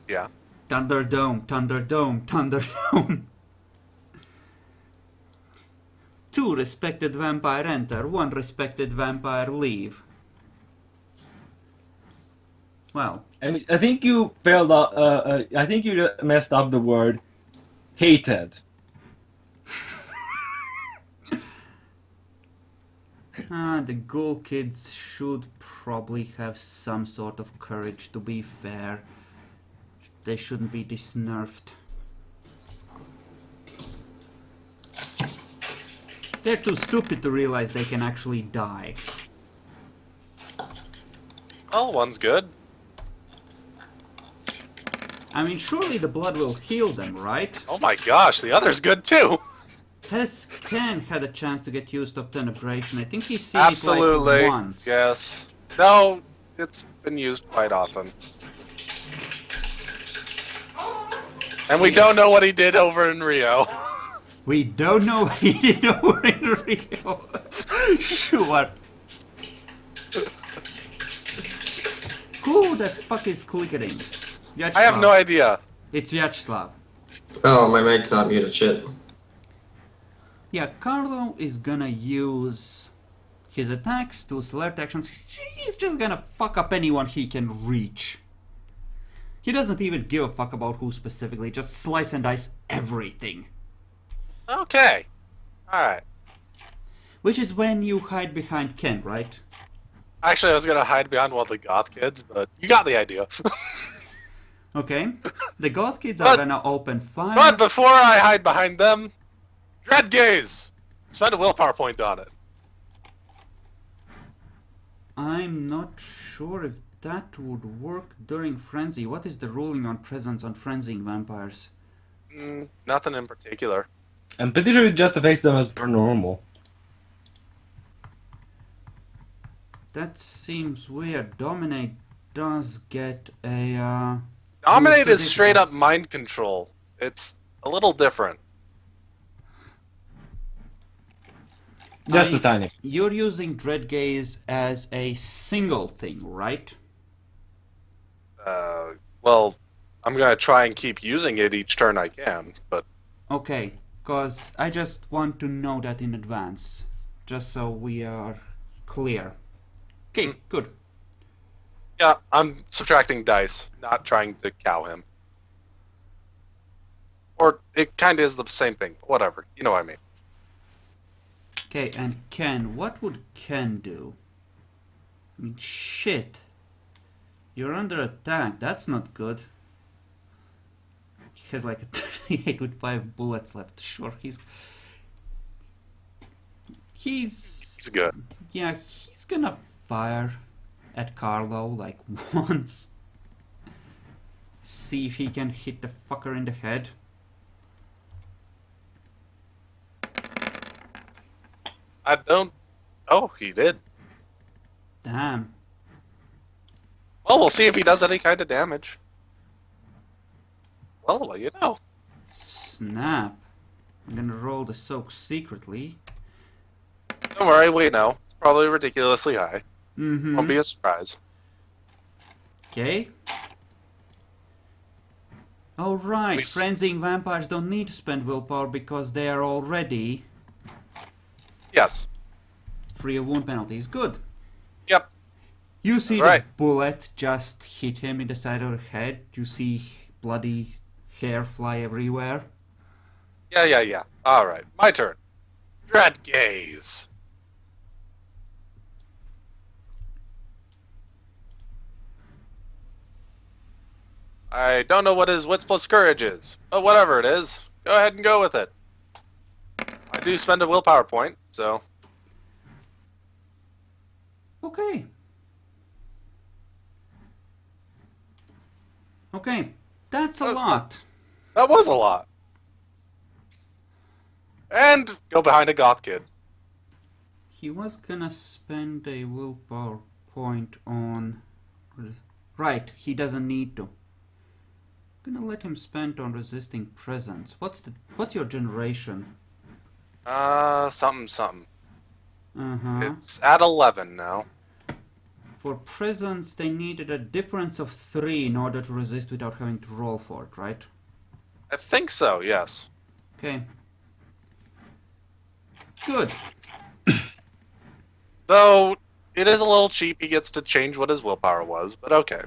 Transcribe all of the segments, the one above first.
Yeah. Thunderdome, Thunderdome, Thunderdome. Two respected vampire enter, one respected vampire leave. Well, I mean, I think you failed. I think you messed up the word hated. the ghoul kids should probably have some sort of courage, to be fair. They shouldn't be this nerfed. They're too stupid to realize they can actually die. Well, one's good. I mean, surely the blood will heal them, right? Oh my gosh, the other's good too. Has Ken had a chance to get used to Obtenebration? I think he's seen Absolutely. it like once. Yes. No, it's been used quite often. And we don't know what he did over in Rio. We don't know what he did over in Rio. Sure. Who the fuck is clicking? I have no idea. It's Vyacheslav. Oh, my mic not muted. Shit. Yeah, Carlo is gonna use his attacks to select actions. He's just gonna fuck up anyone he can reach. He doesn't even give a fuck about who specifically, just slice and dice everything. Okay. Alright. Which is when you hide behind Ken, right? Actually, I was gonna hide behind one of the goth kids, but you got the idea. Okay. The goth kids are gonna open fire. But before I hide behind them, Dread Gaze! Spend a willpower point on it. I'm not sure if that would work during Frenzy. What is the ruling on presence on frenzying vampires? Nothing in particular. I'm pretty sure it just affects them as per normal. That seems weird. Dominate does get a Dominate boost is to straight up difficult- mind control. It's a little different. Just a tiny. You're using Dread Gaze as a single thing, right? Well, I'm gonna try and keep using it each turn I can, but Okay, cause I just want to know that in advance, just so we are clear. Okay, good. yeah, I'm subtracting dice, not trying to cow him. Or it kind of is the same thing, but whatever. You know what I mean. Okay, and Ken, what would Ken do? I mean, shit. You're under attack, that's not good. He has like a 38 with 5 bullets left. Sure, he's He's good. yeah, he's gonna fire at Carlo like once. See if he can hit the fucker in the head. I don't... Oh, he did. Damn. Well, we'll see if he does any kind of damage. Well, you know. Snap. I'm gonna roll the soak secretly. Don't worry, we know. It's probably ridiculously high. Mm-hmm. Won't be a surprise. Okay. Oh right, Please. frenzying vampires don't need to spend willpower because they are already Yes. free of wound penalties. Good. Yep. You see That's the right. bullet just hit him in the side of the head. You see bloody hair fly everywhere. Yeah. Alright, my turn. Dread Gaze. I don't know what his Wits plus Courage is, but whatever it is, go ahead and go with it. I do spend a willpower point, so... Okay. Okay, that's a lot. That was a lot. And go behind a goth kid. He was gonna spend a willpower point on... Right, he doesn't need to. Gonna let him spend on resisting presence. What's your generation? Something. Uh-huh. It's at 11 now. For prisons, they needed a difference of 3 in order to resist without having to roll for it, right? I think so, yes. Okay. Good. Though, it is a little cheap, he gets to change what his willpower was, but okay.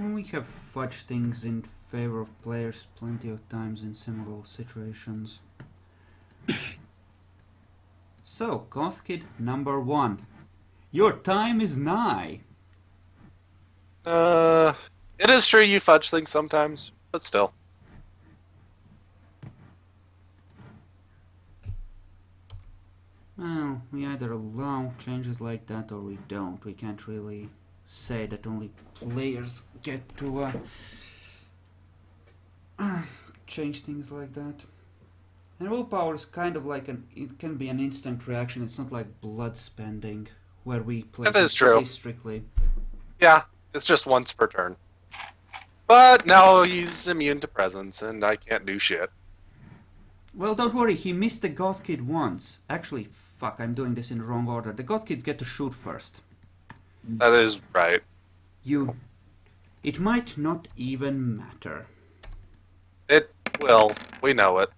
We have fudged things in favor of players plenty of times in similar situations. So, Goth Kid number 1. Your time is nigh. It is true you fudge things sometimes, but still. Well, we either allow changes like that or we don't. We can't really say that only players get to change things like that. And willpower is kind of like it can be an instant reaction. It's not like blood spending where we play That is true. pretty strictly. Yeah, it's just once per turn. But now he's immune to presence, and I can't do shit. Well, don't worry, he missed the Goth Kid once. Actually, fuck, I'm doing this in the wrong order. The Goth Kids get to shoot first. That is right. It might not even matter. It will. We know it.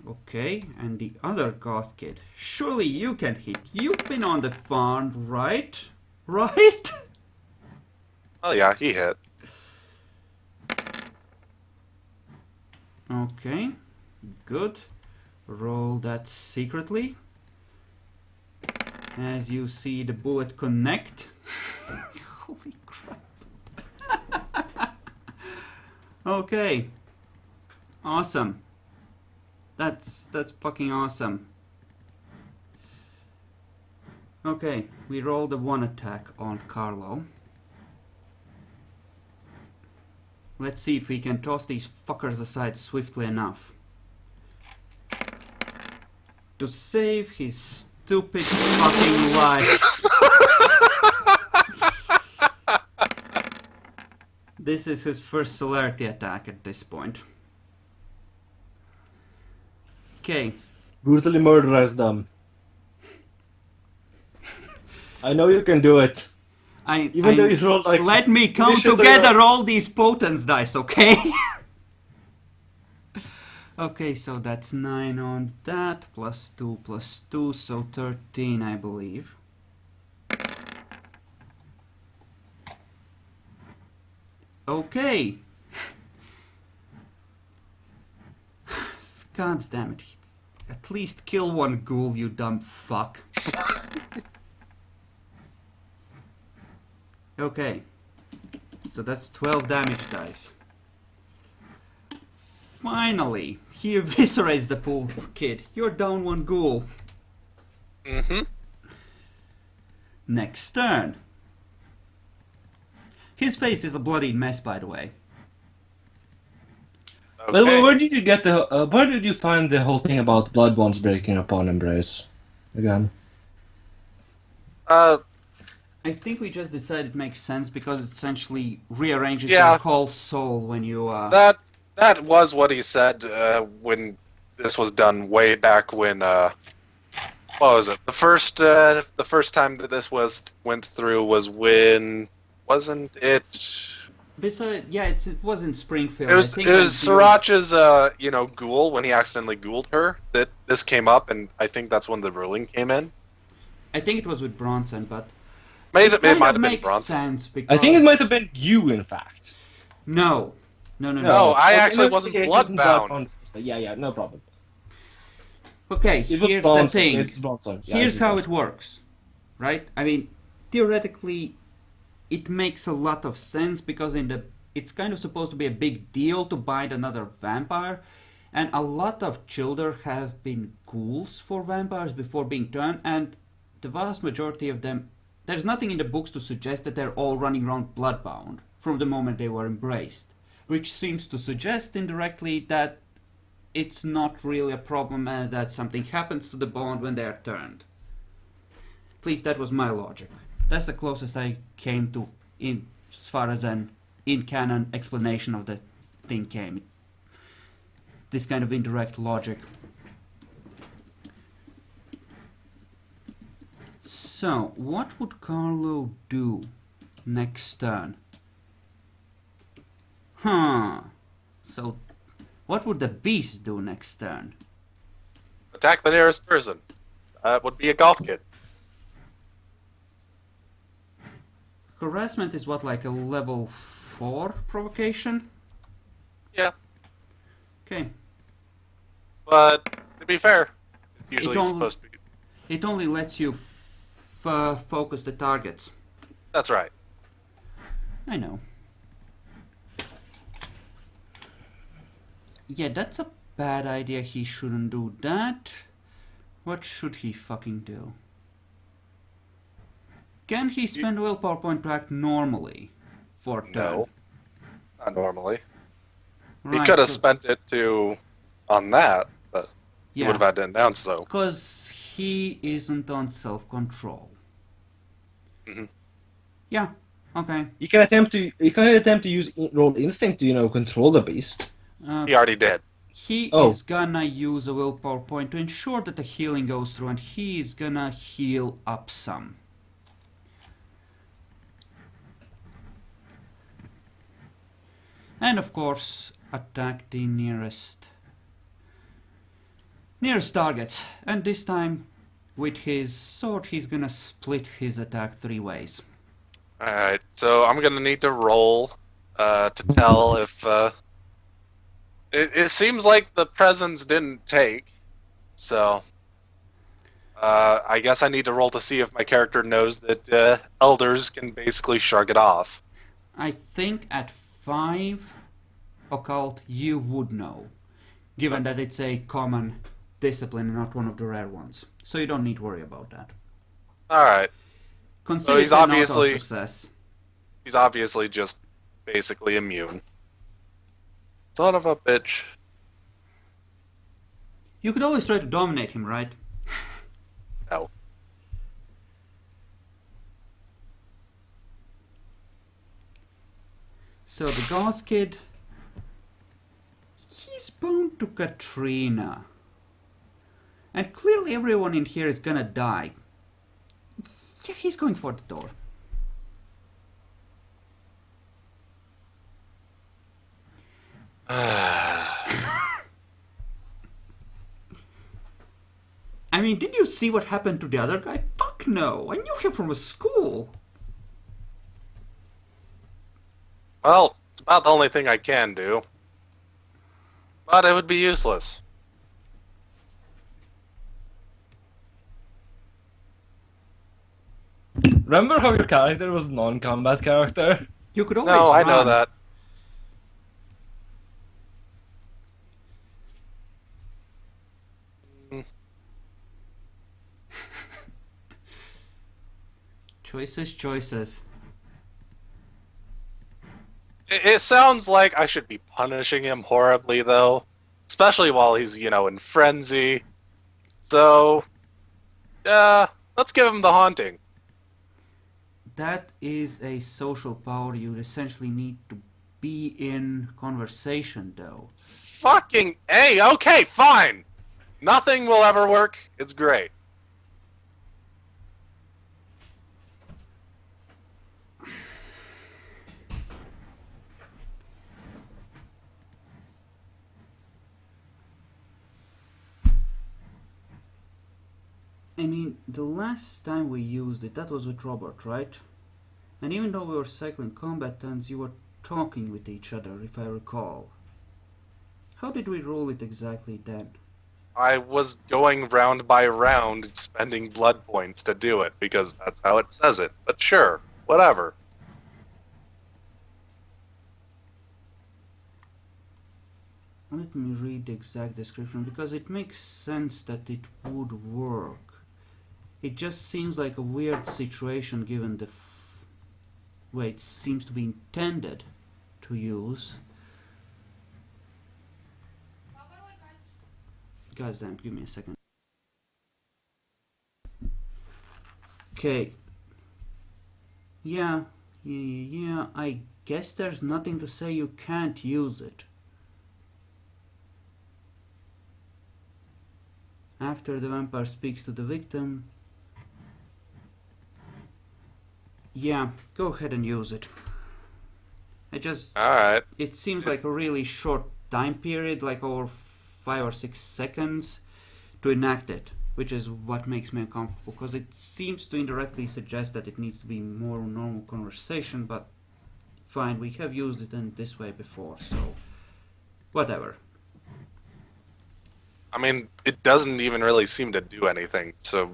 Okay, and the other Goth Kid. Surely you can hit. You've been on the farm, right? Right? Oh yeah, he hit. Okay, good. Roll that secretly. As you see the bullet connect. Holy crap. Okay. Awesome. That's fucking awesome. Okay, we rolled a 1 attack on Carlo. Let's see if we can toss these fuckers aside swiftly enough to save his stupid fucking life. This is his first celerity attack at this point. Okay. Brutally murder them. I know you can do it. Even though you rolled like... Let me count should together all these potence dice, okay? Okay, so that's 9 on that, plus 2, so 13, I believe. Okay. God damn it. At least kill one ghoul, you dumb fuck. Okay. So that's 12 damage dice. Finally, he eviscerates the poor kid. You're down 1 ghoul. Mm-hmm. Next turn. His face is a bloody mess, by the way. Okay. Well, where did you get the? Where did you find the whole thing about blood bonds breaking upon embrace? Again. I think we just decided it makes sense because it essentially rearranges Yeah. your whole soul when you. That was what he said when this was done way back when. What was it? The first time that this went through was when, wasn't it? Besides, yeah, it was in Springfield. It was I think when Sriracha's ghoul when he accidentally ghouled her that this came up, and I think that's when the ruling came in. I think it was with Bronson, but It kind might of have been makes Bronson. sense because I think it might have been you, in fact. No. No, I actually wasn't it wasn't that bloodbound. one. Yeah, no problem. Okay, It was here's Bronson. the thing. It's Bronson. Yeah, Here's it's how Bronson. it works, right? I mean, theoretically, it makes a lot of sense because it's kind of supposed to be a big deal to bind another vampire, and a lot of children have been ghouls for vampires before being turned, and the vast majority of them, there's nothing in the books to suggest that they're all running around bloodbound from the moment they were embraced, which seems to suggest indirectly that it's not really a problem and that something happens to the bond when they're turned. At least that was my logic. That's the closest I came to in as far as an in-canon explanation of the thing came. This kind of indirect logic. So, what would Carlo do next turn? So, what would the beast do next turn? Attack the nearest person. That would be a golf kid. Harassment is what, like a level 4 provocation? Yeah, Okay. but to be fair, it's usually only- supposed to be. It only lets you focus the targets. That's right. I know. Yeah, that's a bad idea. He shouldn't do that. What should he fucking do? Can he spend a willpower point to act normally for a turn? No, not normally. Right, He could have 'cause- spent it on that, but he Yeah, would have had to announce so. because he isn't on self-control. Mhm. Yeah, okay. You can attempt to use roll instinct to control the beast. He already did. He Oh. is gonna use a willpower point to ensure that the healing goes through, and he is gonna heal up some. And of course, attack the nearest target. And this time, with his sword, he's gonna split his attack 3 ways. Alright, so I'm gonna need to roll to tell if it seems like the presents didn't take, so I guess I need to roll to see if my character knows that elders can basically shrug it off. I think at 5 occult you would know, given that it's a common discipline and not one of the rare ones. So you don't need to worry about that. Alright, Consider he's it an obviously- auto-success. he's obviously just basically immune. Son of a bitch. You could always try to dominate him, right? No. So the goth kid, he's bound to Katrina. And clearly everyone in here is gonna die. Yeah, he's going for the door. I mean, did you see what happened to the other guy? Fuck no! I knew him from a school! Well, it's about the only thing I can do. But it would be useless. Remember how your character was a non-combat character? You could always No, I know run. that. Choices. It sounds like I should be punishing him horribly, though. Especially while he's, in frenzy. So, let's give him the haunting. That is a social power you essentially need to be in conversation, though. Fucking A! Okay, fine! Nothing will ever work. It's great. I mean, the last time we used it, that was with Robert, right? And even though we were cycling combat turns, you were talking with each other, if I recall. How did we roll it exactly then? I was going round by round, spending blood points to do it, because that's how it says it. But sure, whatever. Let me read the exact description, because it makes sense that it would work. It just seems like a weird situation given the way it seems to be intended to use. Guys, damn, give me a second. Okay. Yeah, I guess there's nothing to say you can't use it. After the vampire speaks to the victim, Yeah, go ahead and use it. Alright. It seems like a really short time period, like over 5 or 6 seconds, to enact it, which is what makes me uncomfortable, because it seems to indirectly suggest that it needs to be more normal conversation, but fine, we have used it in this way before, so whatever. I mean, it doesn't even really seem to do anything, so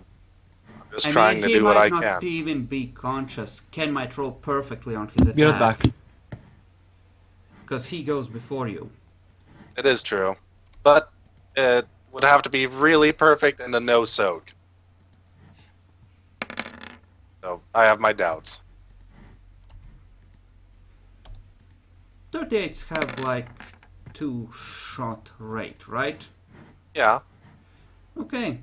I'm just I trying mean, to do what I he might not can. even be conscious. Ken might roll perfectly on his Be right attack, back. because he goes before you. It is true. But it would have to be really perfect and a no soak. So I have my doubts. 38s have like 2-shot rate, right? Yeah. Okay.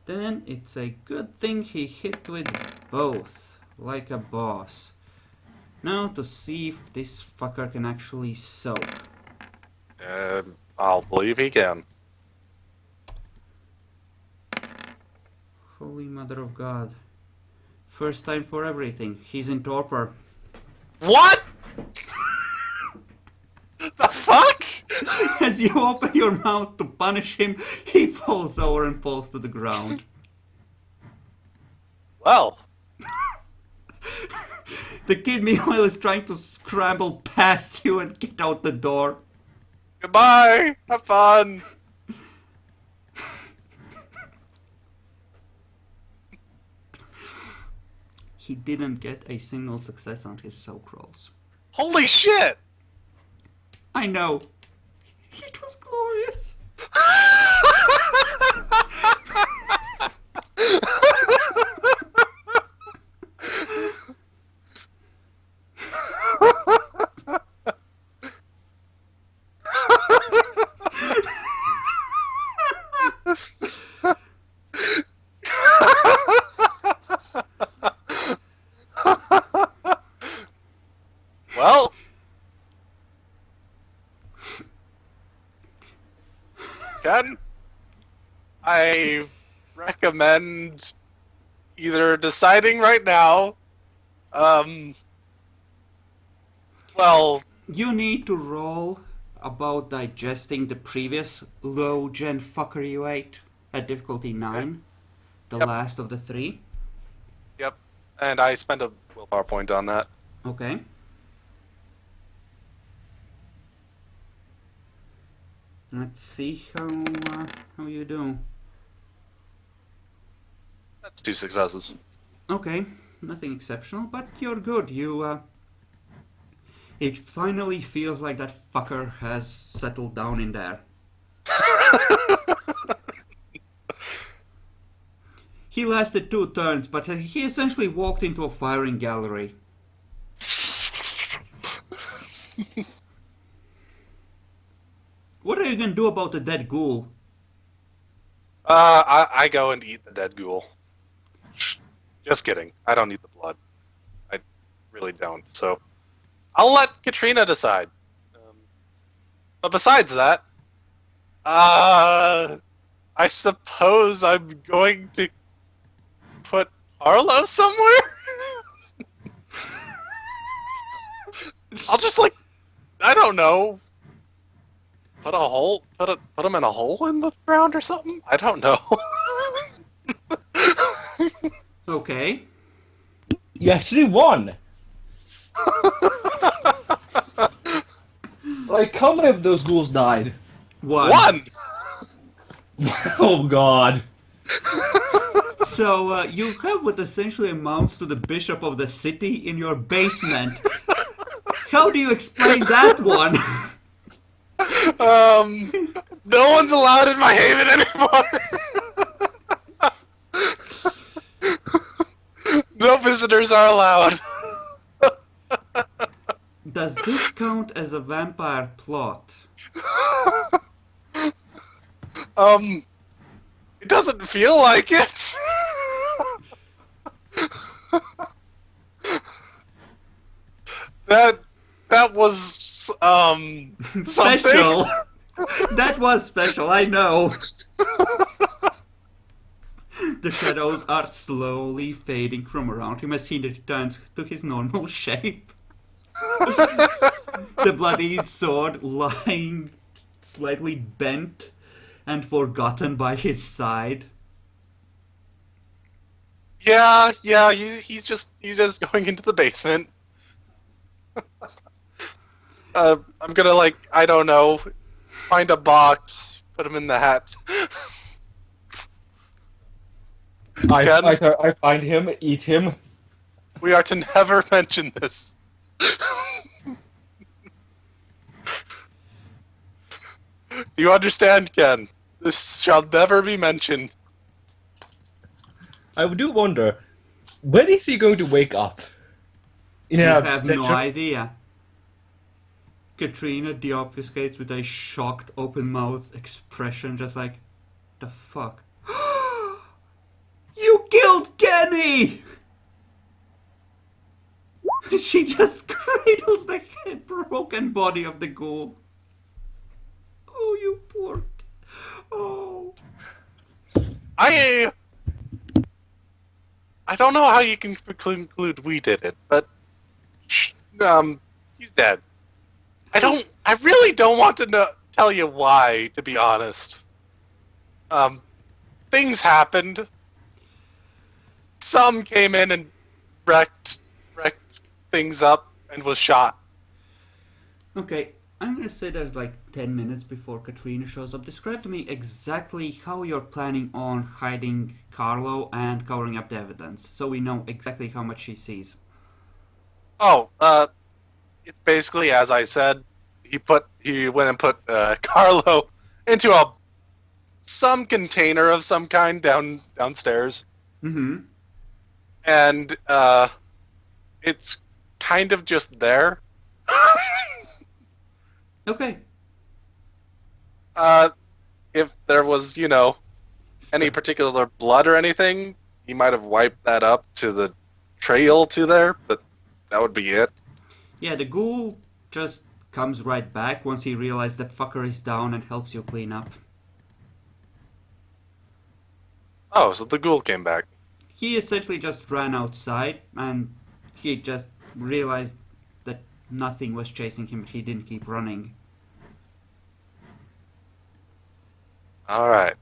Then it's a good thing he hit with both, like a boss. Now to see if this fucker can actually soak. I'll believe he can. Holy Mother of God. First time for everything. He's in torpor. What? The fuck? As you open your mouth to punish him, he falls over and falls to the ground. Well, The kid meanwhile is trying to scramble past you and get out the door. goodbye. Have fun. He didn't get a single success on his soak rolls. Holy shit. I know. It was glorious. Well, Ken, I recommend either deciding right now, well, You need to roll about digesting the previous low gen fucker you ate at difficulty 9, the Yep. last of the 3. yep, and I spent a willpower point on that. Okay. Let's see how you do. That's 2 successes. Okay, nothing exceptional, but you're good. It finally feels like that fucker has settled down in there. He lasted 2 turns, but he essentially walked into a firing gallery. What are you gonna do about the dead ghoul? I go and eat the dead ghoul. Just kidding. I don't need the blood. I really don't. So I'll let Katrina decide. But besides that, I suppose I'm going to put Arlo somewhere. I'll just I don't know. Put him in a hole in the ground or something? I don't know. Okay. You actually won! Like, how many of those ghouls died? One! Oh god. So, you have what essentially amounts to the bishop of the city in your basement. How do you explain that one? No one's allowed in my haven anymore! No visitors are allowed. Does this count as a vampire plot? It doesn't feel like it. That was something. Special! That was special, I know. The shadows are slowly fading from around him as he returns to his normal shape. The bloody sword lying slightly bent and forgotten by his side. Yeah, he's just going into the basement. I'm gonna, like, I don't know, find a box, put him in the hat. Ken? I find him, eat him. We are to never mention this. Do you understand, Ken? This shall never be mentioned. I do wonder, when is he going to wake up? You have no idea. Katrina deobfuscates with a shocked, open-mouthed expression, just like, the fuck? You killed Kenny! She just cradles the broken body of the ghoul. Oh, you poor... Oh... I don't know how you can conclude we did it, but he's dead. I really don't want to tell you why, to be honest. Things happened. Some came in and wrecked things up and was shot. Okay, I'm gonna say there's like 10 minutes before Katrina shows up. Describe to me exactly how you're planning on hiding Carlo and covering up the evidence, so we know exactly how much she sees. Oh, it's basically as I said. He went and put Carlo into some container of some kind downstairs. Mm-hmm. And it's kind of just there. Okay. If there was, any particular blood or anything, he might have wiped that up to the trail to there, but that would be it. Yeah, the ghoul just comes right back once he realizes the fucker is down and helps you clean up. Oh, so the ghoul came back. He essentially just ran outside and he just realized that nothing was chasing him, but he didn't keep running. Alright.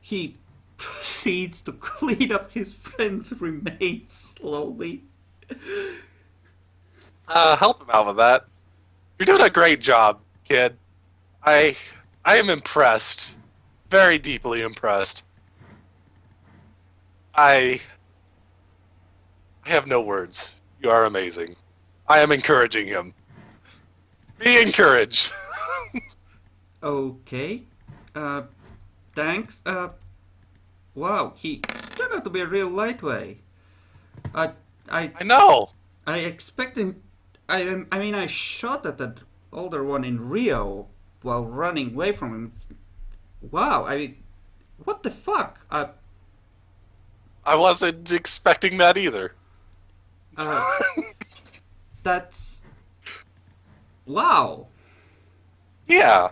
He proceeds to clean up his friend's remains slowly. Help him out with that. You're doing a great job, kid. I am impressed. Very deeply impressed. I have no words. You are amazing. I am encouraging him. Be encouraged. Okay. Thanks. Wow, he turned out to be a real lightweight. I know. I expected... I shot at that older one in Rio while running away from him. Wow, what the fuck? I wasn't expecting that either. That's... Wow. Yeah.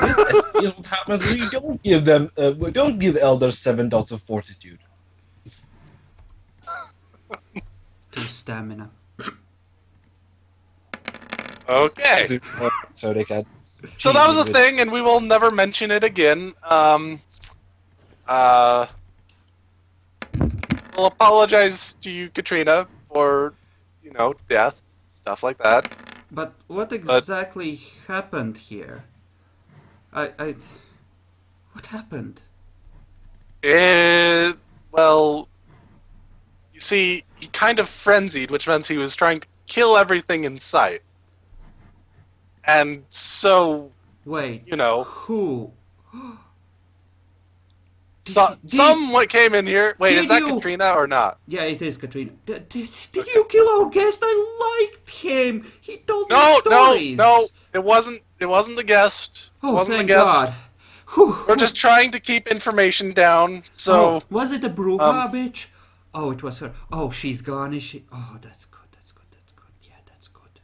This is what happens when you don't give them, don't give elders 7 dots of fortitude. 2 stamina. Okay. So they can. So that was a thing, and we will never mention it again. We'll apologize to you, Katrina, for, death, stuff like that. But what exactly happened here? What happened? Well, you see, he kind of frenzied, which meant he was trying to kill everything in sight. And so, Wait, who? Someone came in here. Wait, is that Katrina or not? Yeah, it is Katrina. Did you kill our guest? I liked him. He told me stories. No, it wasn't the guest. Oh, it wasn't thank the guest. God. Whew. We're just trying to keep information down, so... Oh, was it the Bruja bitch? Oh, it was her. Oh, she's gone, is she? Oh, that's good. Yeah, that's good.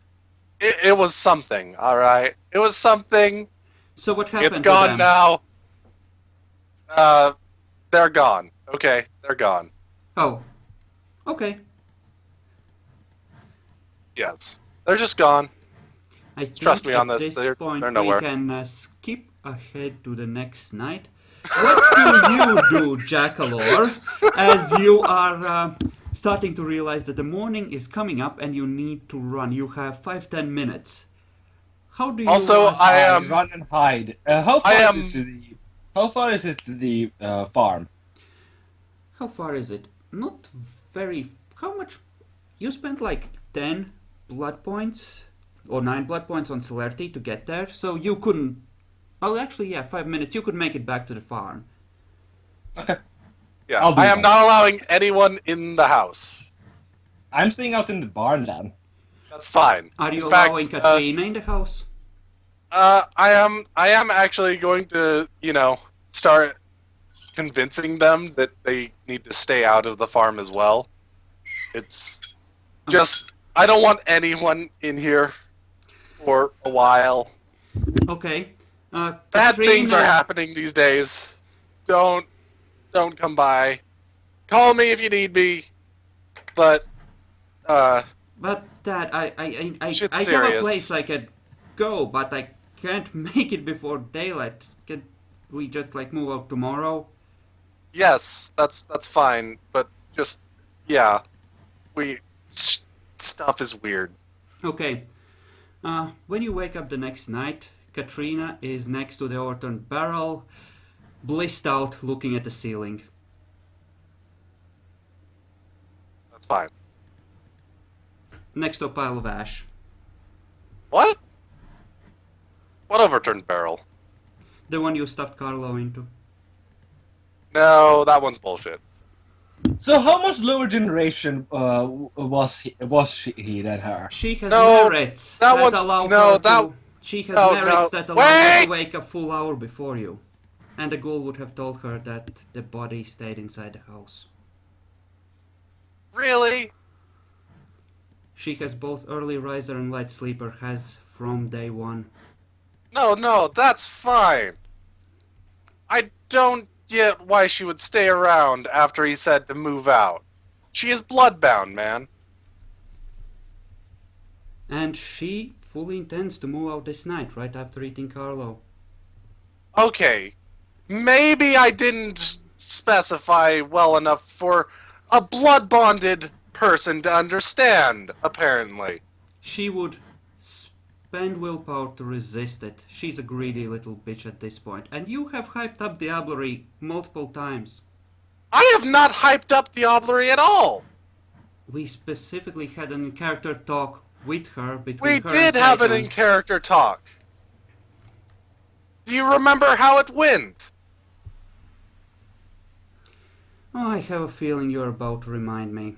It was something, alright? It was something. So what happened It's to gone them? now. They're gone. Okay, they're gone. Oh, okay. Yes. They're just gone. I think Trust me at on this, this they're point we nowhere. can skip ahead to the next night. What do you do, Jackalor, as you are starting to realize that the morning is coming up and you need to run? You have 5-10 minutes. How do you... Also, I am... Run and hide. How far I is am- it to the? How far is it to the farm? How far is it? Not very... How much... You spent like 10 blood points or 9 blood points on celerity to get there, so you couldn't... Well, actually, yeah, 5 minutes. You could make it back to the farm. Okay. Yeah, I'll do I am that. not allowing anyone in the house. I'm staying out in the barn then. That's fine. Are you In fact, allowing Katrina in the house? I am actually going to, start convincing them that they need to stay out of the farm as well. It's just, I don't want anyone in here for a while. Okay. Bad Katrina, things are happening these days. Don't come by. Call me if you need me. But, But Dad, I Shit's have a serious. place I could go, but I can't make it before daylight. Can we just like move out tomorrow? yes, that's fine. But just, yeah, stuff is weird. Okay. When you wake up the next night, Katrina is next to the overturned barrel, blissed out, looking at the ceiling. That's fine. Next to a pile of ash. What? What overturned barrel? The one you stuffed Carlo into. No, that one's bullshit. So how much lower generation was he than her? She has No, merits that that one's- allow no, her that- to... She has no, merits no. that allow her Wait! to wake a full hour before you. And the ghoul would have told her that the body stayed inside the house. Really? She has both early riser and light sleeper, has from day one. No, that's fine. I don't get why she would stay around after he said to move out. She is bloodbound, man. And she fully intends to move out this night, right after eating Carlo. Okay, maybe I didn't specify well enough for a blood-bonded person to understand, apparently. She would spend willpower to resist it. She's a greedy little bitch at this point. And you have hyped up Diablerie multiple times. I have not hyped up Diablerie at all! We specifically had an in-character talk with her between We her did and have an Satan. in-character talk. Do you remember how it went? Oh, I have a feeling you're about to remind me.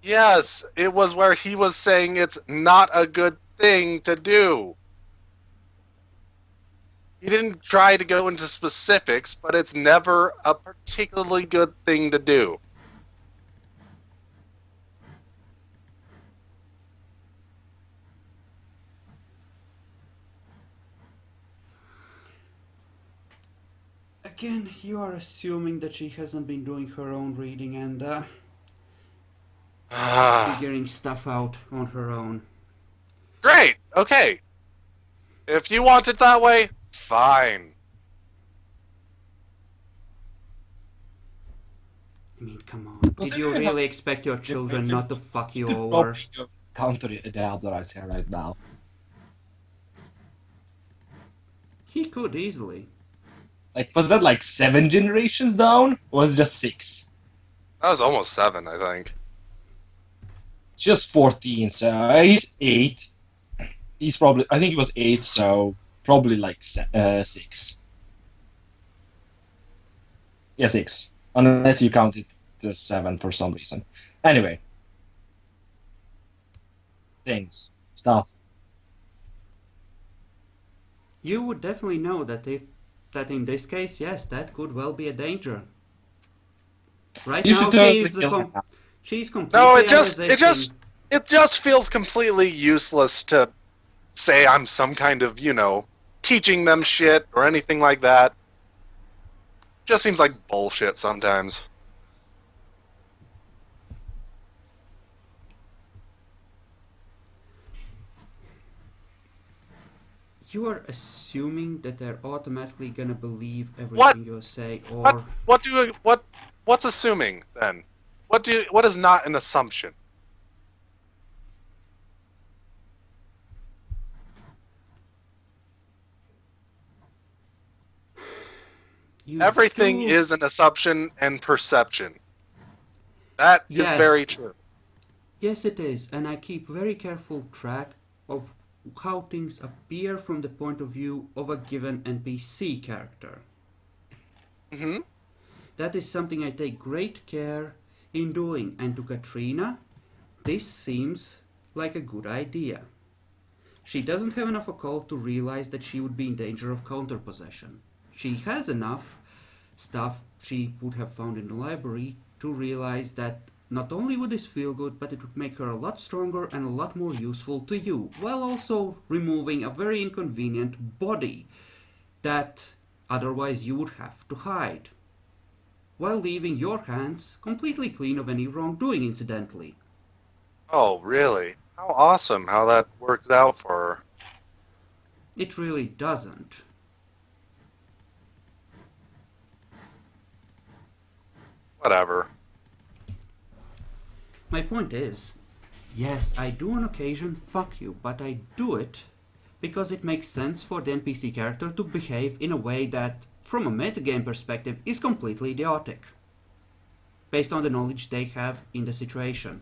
Yes, it was where he was saying it's not a good thing to do. He didn't try to go into specifics, but it's never a particularly good thing to do. Again, you are assuming that she hasn't been doing her own reading and figuring stuff out on her own. Great, okay. If you want it that way, fine. I mean, come on. Did you really expect your children not to fuck you over? Counter Diablo here right now. He could easily. Like, was that like 7 generations down? Or was it just 6? That was almost 7, I think. Just 14, so he's 8. He's probably, I think he was 8, so probably like 6. Yeah, 6. Unless you count it to 7 for some reason. Anyway. Things. Stuff. You would definitely know that in this case, yes, that could well be a danger. Right You now, should totally kill her now. she's completely No, it just unresisting. It just feels completely useless to say I'm some kind of, teaching them shit or anything like that. Just seems like bullshit sometimes. You are assuming that they're automatically gonna believe What? everything you say, What? or What's assuming then? What is not an assumption? you Everything do. is an assumption and perception. That is very Yes, true. yes, it is, and I keep very careful track of how things appear from the point of view of a given NPC character. Hmm. That is something I take great care in doing, and to Katrina, this seems like a good idea. She doesn't have enough occult to realize that she would be in danger of counterpossession. She has enough stuff she would have found in the library to realize that not only would this feel good, but it would make her a lot stronger and a lot more useful to you, while also removing a very inconvenient body that otherwise you would have to hide, while leaving your hands completely clean of any wrongdoing, incidentally. Oh, really? How awesome how that worked out for her. It really doesn't. Whatever. My point is, yes, I do on occasion fuck you, but I do it because it makes sense for the NPC character to behave in a way that, from a metagame perspective, is completely idiotic, based on the knowledge they have in the situation.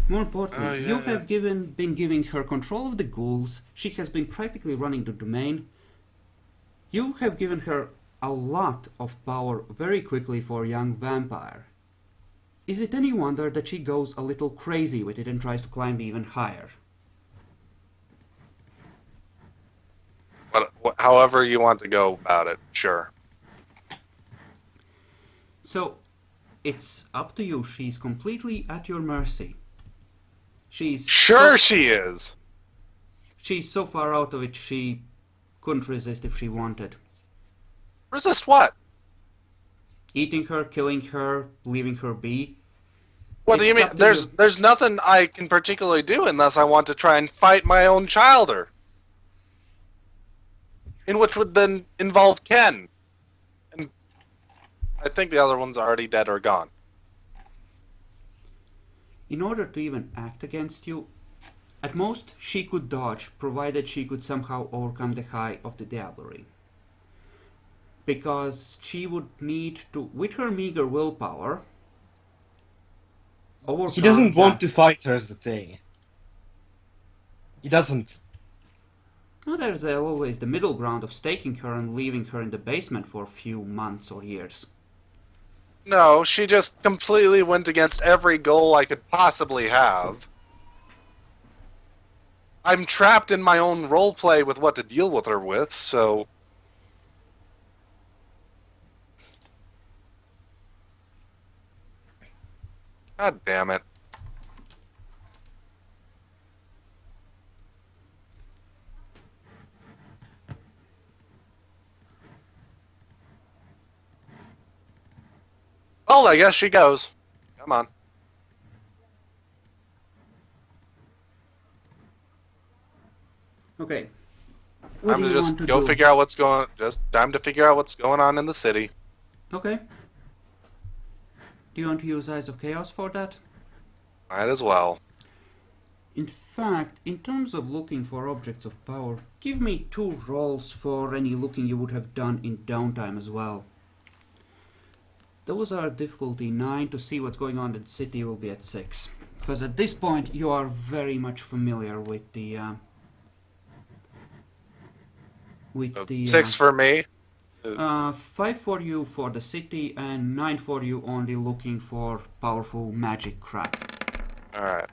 More importantly, Oh, you yeah. have been giving her control of the ghouls, she has been practically running the domain. You have given her a lot of power very quickly for a young vampire. Is it any wonder that she goes a little crazy with it and tries to climb even higher? However you want to go about it, sure. So, it's up to you. She's completely at your mercy. She's Sure she is. she's so far out of it she couldn't resist if she wanted. Resist what? Eating her, killing her, leaving her be. What do you It's mean? up to There's you. there's nothing I can particularly do unless I want to try and fight my own childer. In which would then involve Ken. And I think the other one's already dead or gone. In order to even act against you, at most she could dodge, provided she could somehow overcome the high of the diablerie. Because she would need to, with her meager willpower, overcome He doesn't want that. to fight her, is the thing. He doesn't. Well, there's always the middle ground of staking her and leaving her in the basement for a few months or years. No, she just completely went against every goal I could possibly have. I'm trapped in my own roleplay with what to deal with her with, so... God damn it. Well, I guess she goes. Come on. Okay. What Time do to you just want to go do? figure out what's going. Just time to figure out what's going on in the city. Okay. Do you want to use Eyes of Chaos for that? Might as well. In fact, in terms of looking for objects of power, give me 2 rolls for any looking you would have done in downtime as well. Those are difficulty 9. To see what's going on in the city will be at 6. Because at this point you are very much familiar with the... So 6 for me. 5 for you for the city and 9 for you only looking for powerful magic crap. Alright.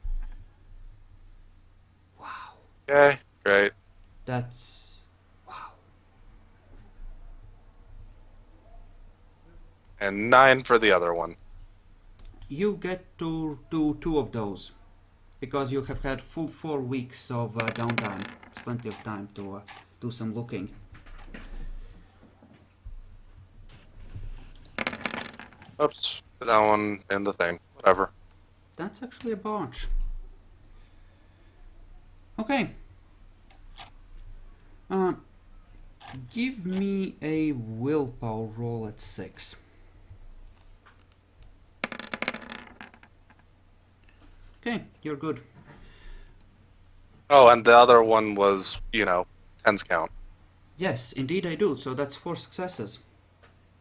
Wow. Okay, great. That's... wow. And 9 for the other one. you get to do 2 of those. Because you have had full 4 weeks of downtime. It's plenty of time to do some looking. Oops, put that one in the thing. Whatever. That's actually a bunch. Okay. Give me a willpower roll at 6. Okay, you're good. Oh, and the other one was, 10s count. Yes, indeed I do. So that's 4 successes.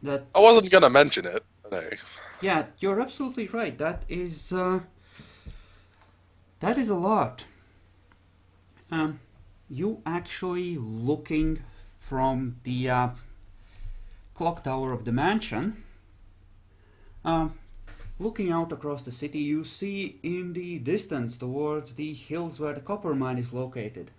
That I wasn't gonna mention it, but hey. Yeah, you're absolutely right. That is a lot. You actually looking from the clock tower of the mansion. Looking out across the city, you see in the distance towards the hills where the copper mine is located.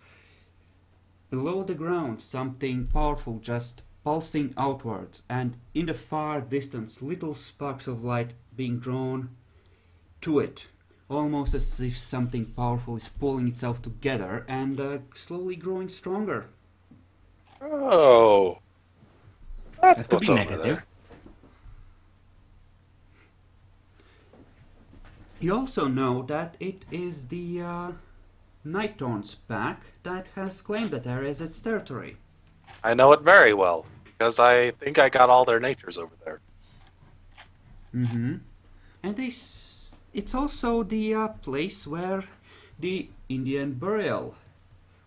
Below the ground, something powerful just pulsing outwards, and in the far distance, little sparks of light being drawn to it, almost as if something powerful is pulling itself together and slowly growing stronger. Oh. That's That could what's be over negative. there. You also know that it is the Nighthorn's pack that has claimed that area as its territory. I know it very well, because I think I got all their natures over there. Mm-hmm. And it's also the place where the Indian burial,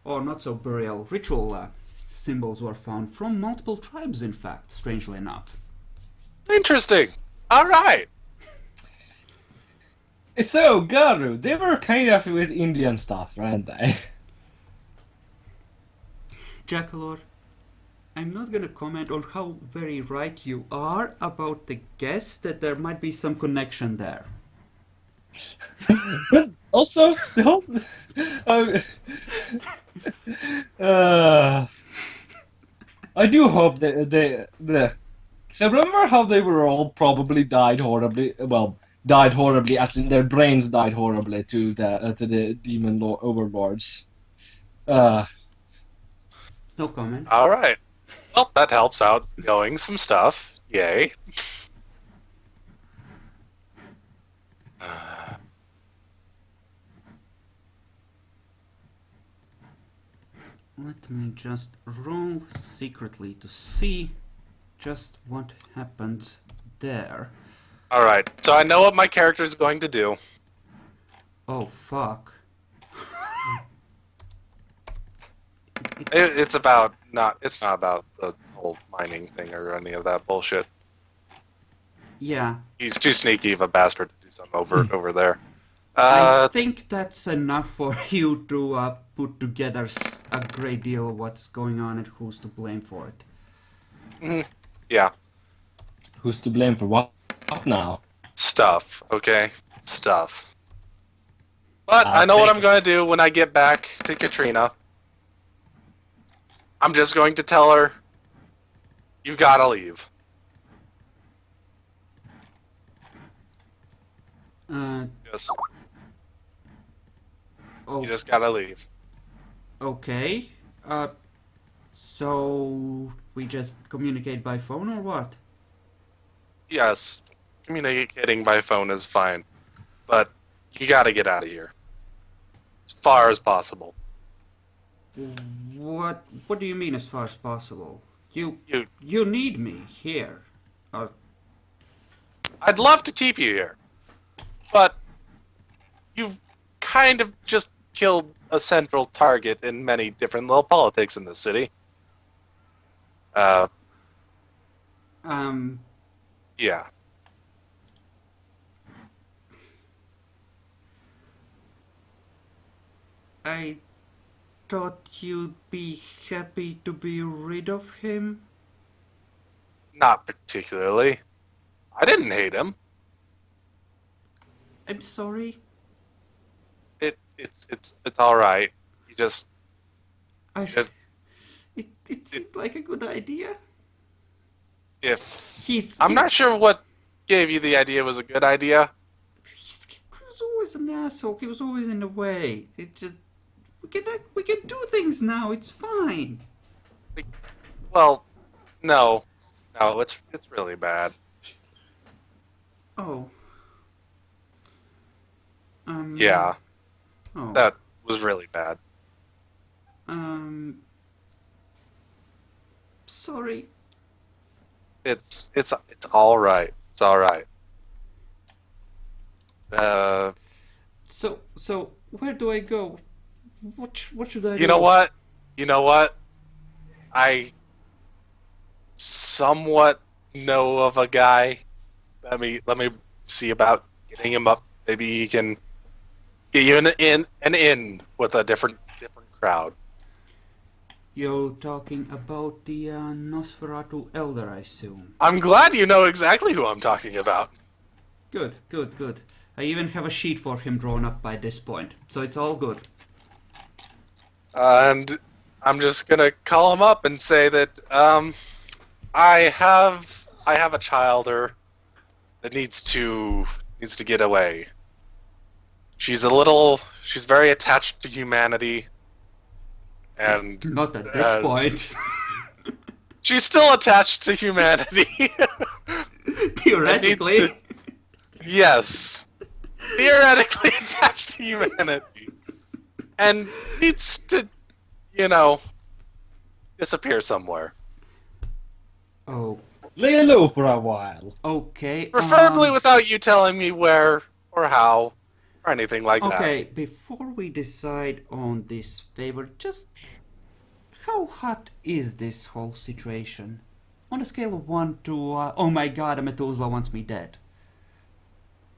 or not so burial, ritual symbols were found from multiple tribes, in fact, strangely enough. Interesting. All right. So, Garu, they were kind of with Indian stuff, weren't they? Jackalor, I'm not gonna comment on how very right you are about the guess that there might be some connection there. But also, the whole. I do hope that So remember how they were all probably died horribly? Well, died horribly, as in their brains died horribly to the demon overlords. No comment. All right. Well, that helps out knowing some stuff. Yay. Let me just roll secretly to see just what happened there. All right. So I know what my character is going to do. Oh, fuck. It's about not. It's not about the whole mining thing or any of that bullshit. Yeah, He's too sneaky of a bastard to do something over there. I think that's enough for you to put together a great deal of what's going on and who's to blame for it. Yeah. Who's to blame for what now? Stuff. Okay. Stuff. But I'll I know what take I'm going to do when I get back to Katrina. I'm just going to tell her, you've got to leave. Just, Oh, you just got to leave. okay. So we just communicate by phone or what? Yes, communicating by phone is fine. But you got to get out of here. As far as possible. What do you mean as far as possible? You You need me here. I'd love to keep you here. But you've kind of just killed a central target in many different little politics in this city. Yeah. I thought you'd be happy to be rid of him. Not particularly. I didn't hate him. I'm sorry. It's all right. You just Yes. It seemed like a good idea. if He's I'm not sure what gave you the idea was a good idea. was always an asshole. He was always in the way. It just we can do things now. It's fine. Well, no, it's really bad. Oh. Yeah, Oh. that was really bad. Sorry. It's all right. It's all right. So where do I go? What should I do? You know what? I somewhat know of a guy. Let me see about getting him up. Maybe he can get you an in with a different crowd. You're talking about the Nosferatu Elder, I assume. I'm glad you know exactly who I'm talking about. Good. I even have a sheet for him drawn up by this point, so it's all good. And I'm just gonna call him up and say that I have a childer that needs to get away. She's very attached to humanity, and Not at this point. she's still attached to humanity. Theoretically. Yes, theoretically attached to humanity, and needs to, disappear somewhere. Oh, Lay low for a while. okay. Preferably without you telling me where or how or anything like that. Okay, before we decide on this favor, just how hot is this whole situation? On a scale of 1 to, oh my god, a Methuselah wants me dead.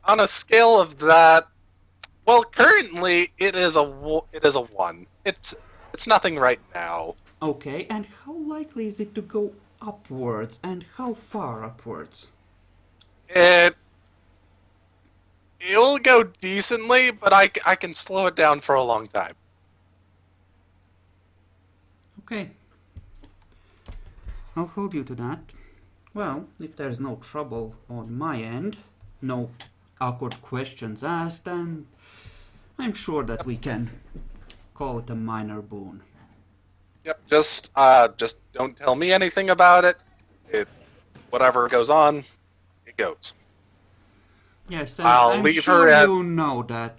On a scale of that, well, currently it is a 1. It's nothing right now. Okay, and how likely is it to go upwards, and how far upwards? It'll go decently, but I can slow it down for a long time. Okay. I'll hold you to that. Well, if there's no trouble on my end, no awkward questions asked, then I'm sure that we can call it a minor boon. Yep, just don't tell me anything about it. Whatever goes on, it goes. Yes, and I'll I'm leave sure her at- you know that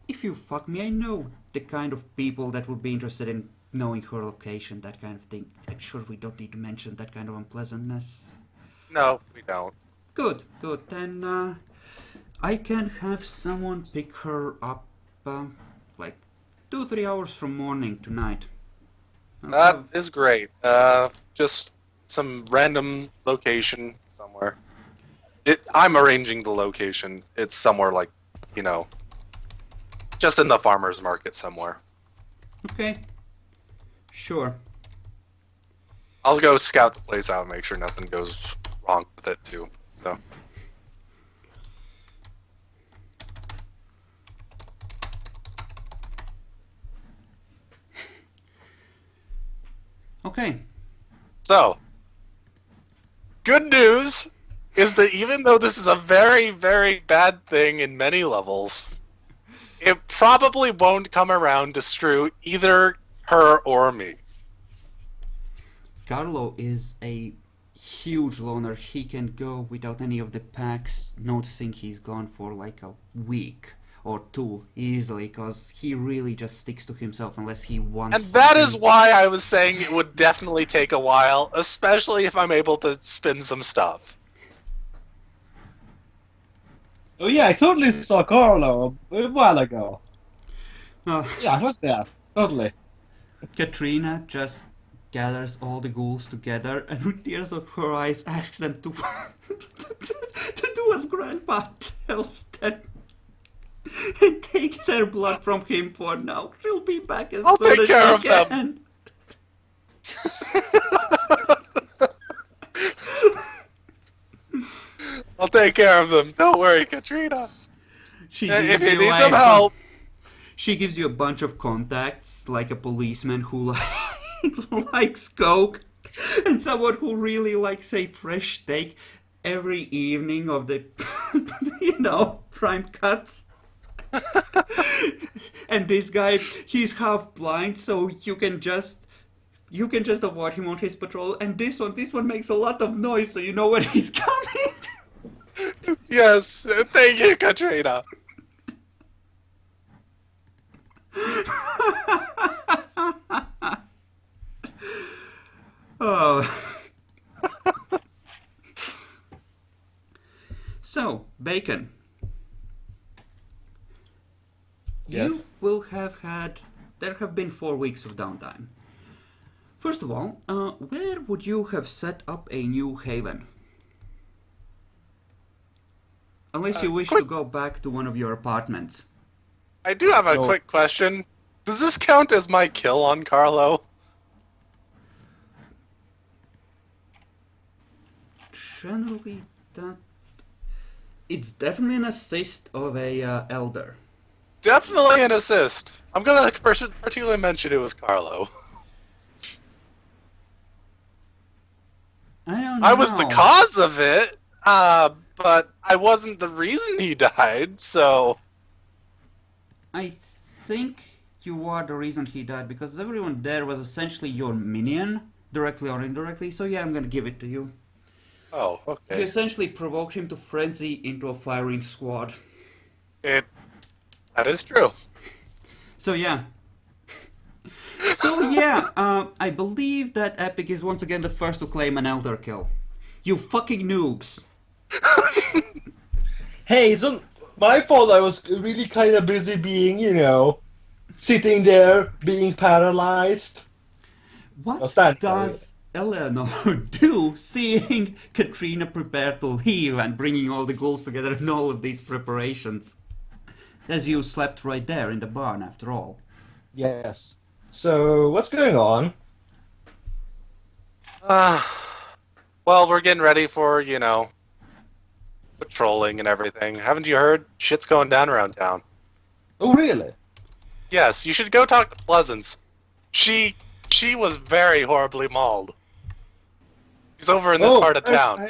if you fuck me, I know the kind of people that would be interested in knowing her location, that kind of thing. I'm sure we don't need to mention that kind of unpleasantness. No, we don't. Good. Then I can have someone pick her up like 2-3 hours from morning to night. That is great. Just some random location somewhere. I'm arranging the location. It's somewhere like, just in the farmer's market somewhere. Okay. Sure. I'll go scout the place out and make sure nothing goes wrong with it too. So. Okay. So, good news is that even though this is a very, very bad thing in many levels, it probably won't come around to screw either her or me. Carlo is a huge loner. He can go without any of the packs noticing he's gone for like a week or 2 easily, because he really just sticks to himself unless he wants And that is something. why I was saying it would definitely take a while, especially if I'm able to spin some stuff. Oh yeah, I totally saw Carlo a while ago. Yeah, I was there. Totally. Katrina just gathers all the ghouls together and with tears of her eyes asks them to to do as Grandpa tells them and take their blood from him for now. She'll be back as I'll soon take as care she of them. can. I'll take care of them. Don't worry, Katrina. She If gives you you need like some help, She gives you a bunch of contacts, like a policeman who likes coke, and someone who really likes, say, fresh steak every evening of the, prime cuts. And this guy, he's half blind, so you can just avoid him on his patrol. And this one makes a lot of noise, so you know when he's coming. Yes, thank you, Katrina. Oh. So, Bacon. Yes. You will have had. There have been 4 weeks of downtime. First of all, where would you have set up a new haven? Unless you wish to go back to one of your apartments. I do have a No. quick question. Does this count as my kill on Carlo? Generally, that. It's definitely an assist of a elder. Definitely an assist. I'm gonna particularly mention it was Carlo. I don't know. I was the cause of it, but I wasn't the reason he died, so... I think you are the reason he died, because everyone there was essentially your minion, directly or indirectly, so yeah, I'm gonna give it to you. Oh, You okay. essentially provoked him to frenzy into a firing squad. That is true. So yeah. So yeah, I believe that Epic is once again the first to claim an elder kill. You fucking noobs! Hey, it's not my fault. I was really kind of busy being, sitting there, being paralyzed. What What's that? does Eleanor do seeing Katrina prepare to leave and bringing all the ghouls together and all of these preparations? As you slept right there in the barn, after all. Yes. So, what's going on? Well, we're getting ready for, patrolling and everything. Haven't you heard? Shit's going down around town. Oh, really? Yes, you should go talk to Pleasance. She was very horribly mauled. She's over in this part of town.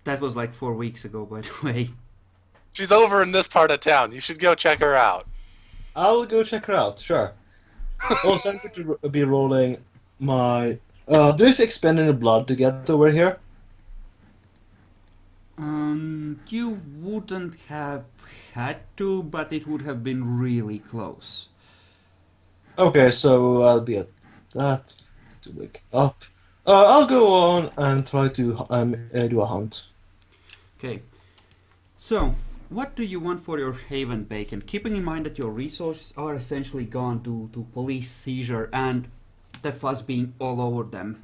That was like 4 weeks ago, by the way. She's over in this part of town. You should go check her out. I'll go check her out, sure. Also, I'm going to be rolling my... there's expending the blood to get over here. You wouldn't have had to, but it would have been really close. Okay, so I'll be at that to wake up. I'll go on and try to do a hunt. Okay. So, what do you want for your haven, Bacon? Keeping in mind that your resources are essentially gone due to police seizure and the fuzz being all over them.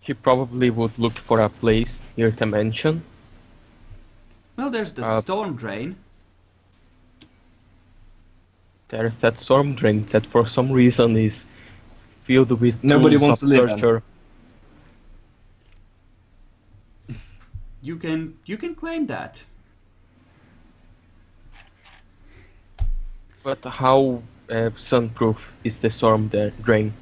He probably would look for a place near the mansion. Well, there's the storm drain. There's that storm drain that for some reason is filled with Nobody tools wants of to live in. torture. You can claim that. But how sunproof is the storm drain?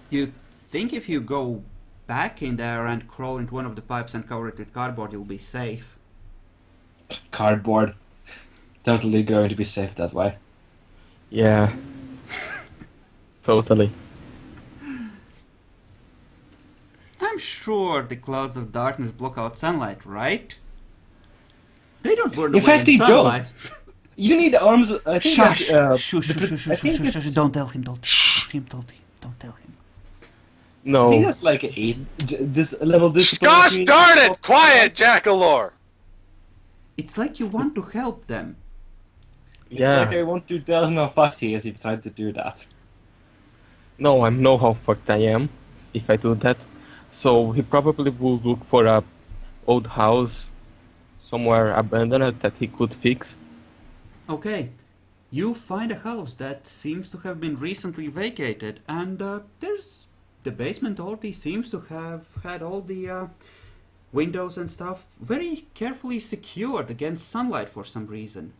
You think if you go back in there and crawl into one of the pipes and cover it with cardboard, you'll be safe. Cardboard. Totally going to be safe that way. Yeah. Totally. I'm sure the clouds of darkness block out sunlight, right? They don't burn In away fact, in they sunlight. don't. You need arms. I think Shush! that, Shush! the- Shush! I Shush! think Shush! Shush! it's- Don't tell him! Don't tell him! I No. think that's like 8. This level discipline. Gosh between- darn it! Quiet, Jackalore! It's like you want to help them. It's Yeah. like I want to tell him how fucked he is if he tried to do that. No, I know how fucked I am if I do that. So he probably will look for a old house somewhere abandoned that he could fix. Okay. You find a house that seems to have been recently vacated, and there's the basement already seems to have had all the windows and stuff very carefully secured against sunlight for some reason.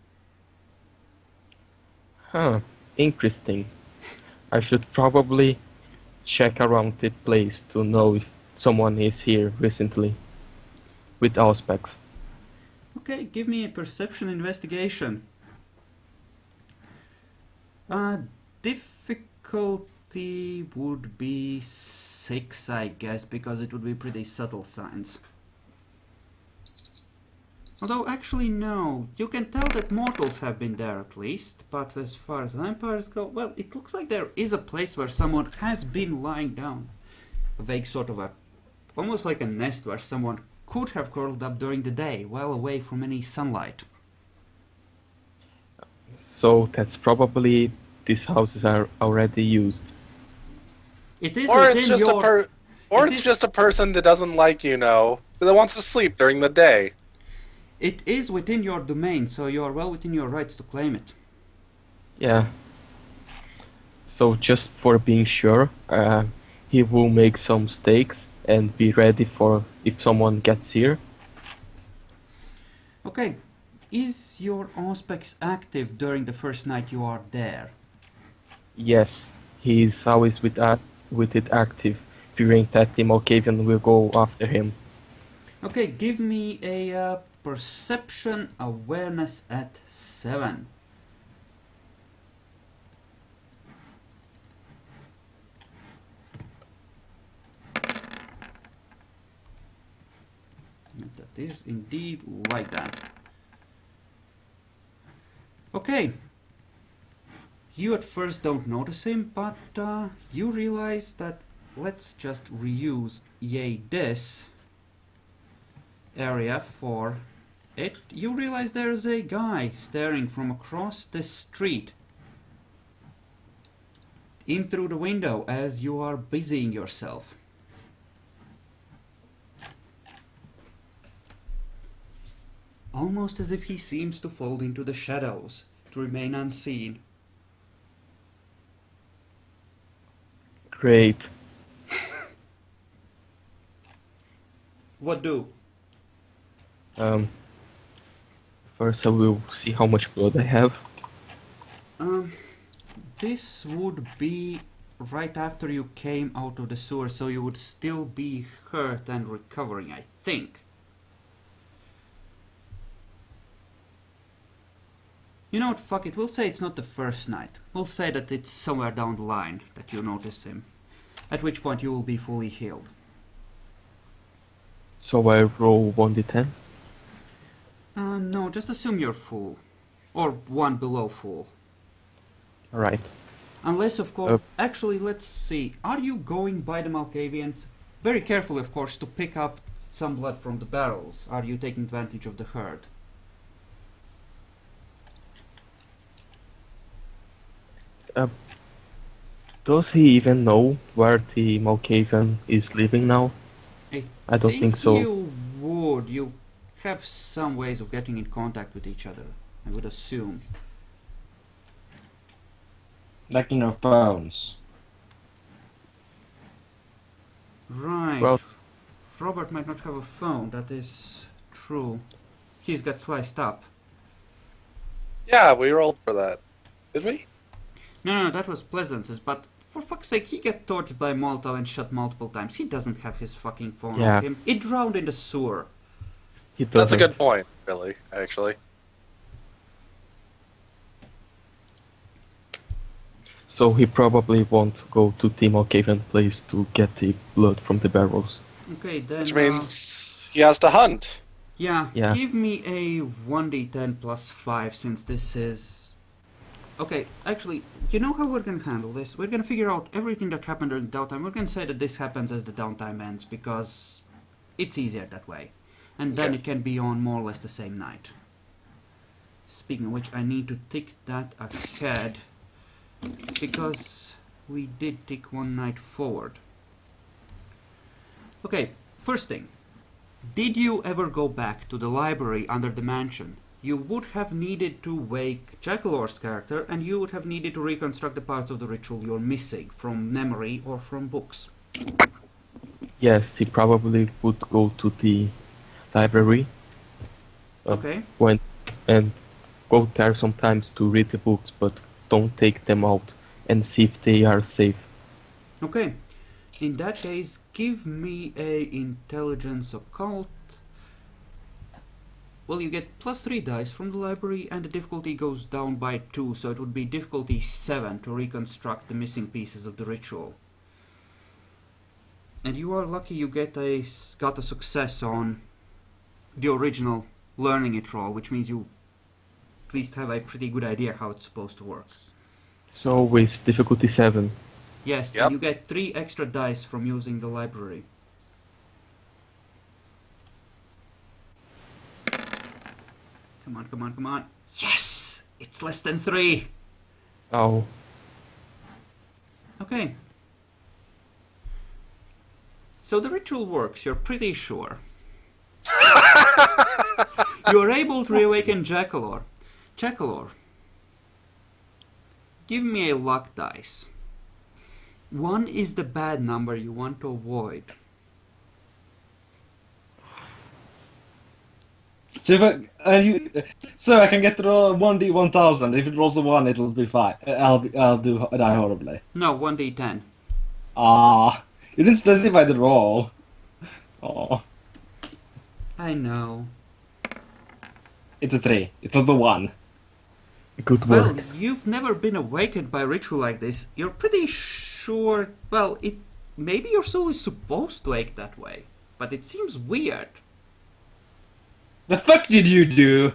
Huh, interesting. I should probably check around the place to know if someone is here recently with Auspex. Okay, give me a perception investigation. Difficulty would be 6, I guess, because it would be pretty subtle signs. Although, actually, no. You can tell that mortals have been there at least, but as far as vampires go, well, it looks like there is a place where someone has been lying down. A vague sort of almost like a nest where someone could have curled up during the day, well away from any sunlight. So that's probably these houses are already used. It is Or within it's just your... just a person that doesn't like that wants to sleep during the day. It is within your domain, so you are well within your rights to claim it. Yeah. So just for being sure, he will make some stakes and be ready for if someone gets here. Okay, is your Auspex active during the first night you are there? Yes, he's always with it active, fearing that the Malkavian will go after him. Okay, give me a perception awareness at 7. That is indeed like that. Okay. You at first don't notice him, but you realize that let's just reuse this area for it. You realize there's a guy staring from across the street in through the window as you are busying yourself. Almost as if he seems to fold into the shadows to remain unseen. Great. What do? First I will see how much blood I have. This would be right after you came out of the sewer, so you would still be hurt and recovering, I think. You know what, fuck it, we'll say it's not the first night. We'll say that it's somewhere down the line that you notice him. At which point you will be fully healed. So I roll 1d10. No, just assume you're full. Or one below full. Alright. Unless, of course... Actually, let's see. Are you going by the Malkavians? Very carefully, of course, to pick up some blood from the barrels. Are you taking advantage of the herd? Does he even know where the Malkavian is living now? I don't think so. You would. You have some ways of getting in contact with each other, I would assume. Like in our phones. Right. Well, Robert might not have a phone, that is true. He's got sliced up. Yeah, we rolled for that. Did we? No, that was Pleasance's, but for fuck's sake, he got torched by Molotov and shot multiple times. He doesn't have his fucking phone Yeah. on him. It drowned in the sewer. he That's a doesn't. good point, really, actually. So he probably won't go to the Malkavian place to get the blood from the barrels. Okay, then... Which means he has to hunt. Yeah, Yeah. give me a 1d10 plus 5 since this is... Okay, actually, you know how we're gonna handle this? We're gonna figure out everything that happened during downtime. We're gonna say that this happens as the downtime ends because it's easier that way. And then Okay. it can be on more or less the same night. Speaking of which, I need to tick that ahead because we did tick one night forward. Okay, first thing. Did you ever go back to the library under the mansion? You would have needed to wake Jackalor's character, and you would have needed to reconstruct the parts of the ritual you're missing from memory or from books. Yes, he probably would go to the library. Okay. And go there sometimes to read the books, but don't take them out and see if they are safe. Okay. In that case, give me a intelligence occult. Well, you get +3 dice from the library, and the difficulty goes down by 2, so it would be difficulty 7 to reconstruct the missing pieces of the ritual. And you are lucky you got a success on the original learning it roll, which means you at least have a pretty good idea how it's supposed to work. So with difficulty 7. Yes, Yep. and you get 3 extra dice from using the library. Come on, come on, come on. Yes! It's less than 3! Oh, Okay. So the ritual works, you're pretty sure. You're able to reawaken Jackalor. Jackalor, give me a luck dice. 1 is the bad number you want to avoid. So if I can get to roll 1d1000. If it rolls a 1, it'll be fine. I'll die horribly. No, 1d10. Ah, you didn't specify the roll. Oh, I know. it's a 3. It's not the 1. good work. Well, you've never been awakened by a ritual like this. You're pretty sure... Well, maybe your soul is supposed to ache that way. But it seems weird. The fuck did you do?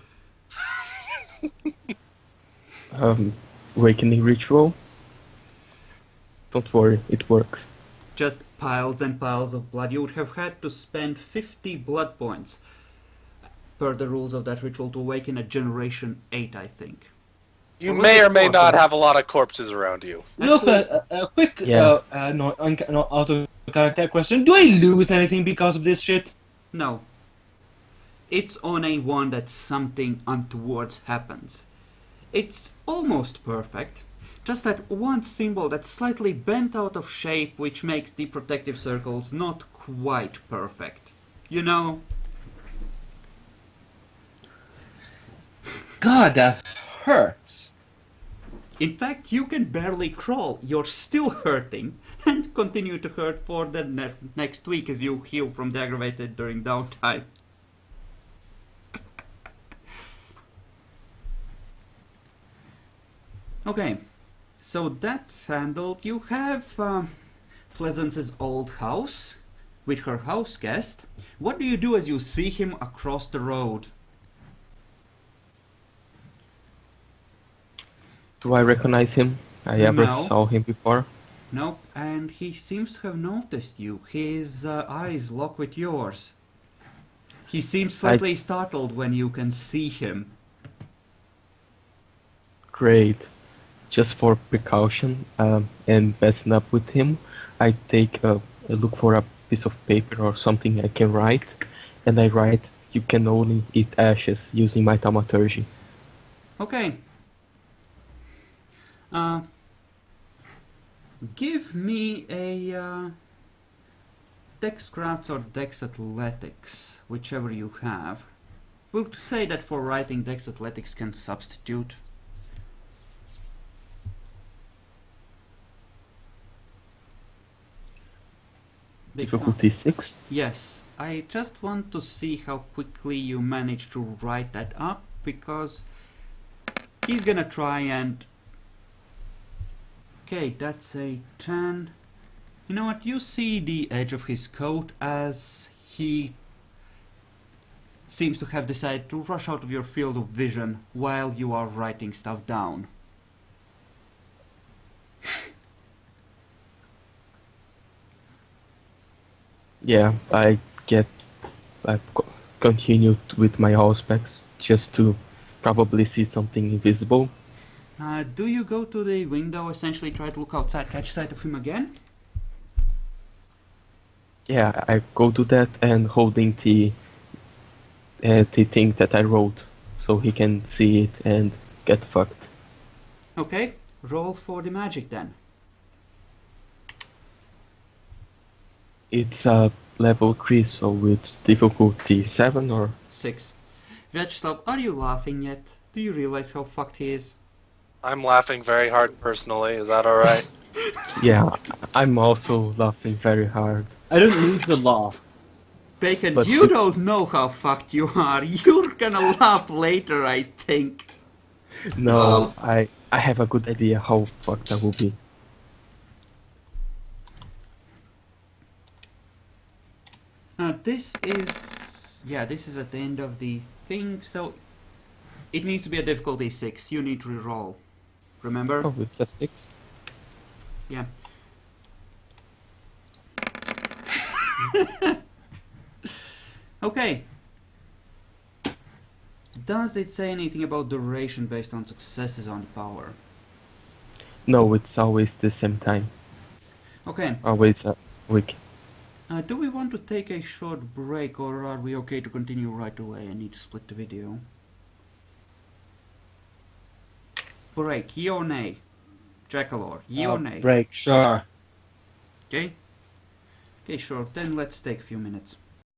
Awakening ritual. Don't worry, it works. Just piles and piles of blood. You would have had to spend 50 blood points per the rules of that ritual to awaken a generation 8, I think. You Or was may it or may 4? not have a lot of corpses around you. Look, a quick Yeah. out of character question. Do I lose anything because of this shit? No. It's on a one that something untoward happens. It's almost perfect. Just that one symbol that's slightly bent out of shape, which makes the protective circles not quite perfect. You know? God, that hurts. In fact, you can barely crawl. You're still hurting, and continue to hurt for the next week as you heal from the aggravated during downtime. Okay, so that's handled. You have Pleasance's old house with her house guest. What do you do as you see him across the road? Do I recognize him? I ever No. saw him before? Nope, and he seems to have noticed you. His eyes lock with yours. He seems slightly startled when you can see him. Great. Just for precaution and messing up with him, I take a look for a piece of paper or something I can write, and I write, "You can only eat ashes," using my thaumaturgy. Okay. Give me a Dex Crafts or Dex Athletics, whichever you have. We'll say that for writing, Dex Athletics can substitute. Difficulty 6. Yes, I just want to see how quickly you manage to write that up, because he's gonna try and... Okay, that's a 10. You know what, you see the edge of his coat as he seems to have decided to rush out of your field of vision while you are writing stuff down. Yeah, I've continued with my auspex just to probably see something invisible. Do you go to the window, essentially try to look outside, catch sight of him again? Yeah, I go to that and holding the thing that I wrote, so he can see it and get fucked. Okay, roll for the magic then. It's a level 3, so it's difficulty 7 or... 6. Vegstop, are you laughing yet? Do you realize how fucked he is? I'm laughing very hard personally. Is that alright? Yeah, I'm also laughing very hard. I don't need to laugh. Bacon, But you don't know how fucked you are. You're gonna laugh later, I think. No, I have a good idea how fucked I will be. This is... Yeah, this is at the end of the thing, so... It needs to be a difficulty 6. You need to reroll. Remember? Oh, it's a 6. Yeah. Okay. Does it say anything about duration based on successes on power? No, it's always the same time. Okay. Always a week. Do we want to take a short break, or are we okay to continue right away? I need to split the video. Break, yeah or nay? Jackalor, yeah or nay? Break, sure. Okay. Okay, sure. Then let's take a few minutes.